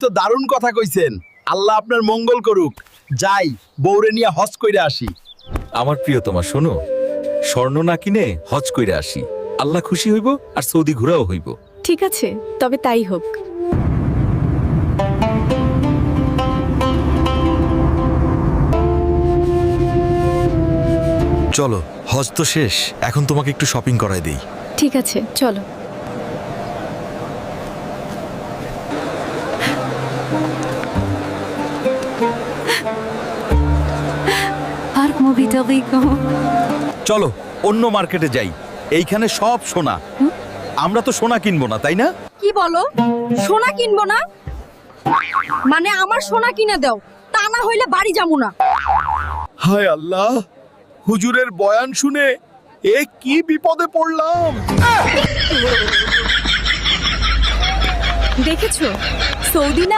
তো দারুণ কথা কইছেন। আল্লাহ আপনার মঙ্গল করুক। যাই, বউরে নিয়ে হজ কইরা আসি। আমার প্রিয় তোমার শোনো, স্বর্ণ না কিনে হজ কইরা আসি। আল্লাহ খুশি হইব আর সৌদি ঘোরাও হইব। ঠিক আছে, তবে তাই হোক। চলো, হজ তো শেষ, এখন তোমাকে একটু শপিং করায় দেই। ঠিক আছে, চলো। আর মুভিটা দেখো। চলো অন্য মার্কেটে যাই, এইখানে সব সোনা। আমরা তো সোনা কিনবো না, তাই না? কি বলো? সোনা কিনবো না? মানে আমার সোনা কিনে দাও, তা না হইলে বাড়ি যাবো না। হায় আল্লাহ, হুজুরের বয়ান শুনে এ কি বিপদে পড়লাম। দেখেছো, সৌদি না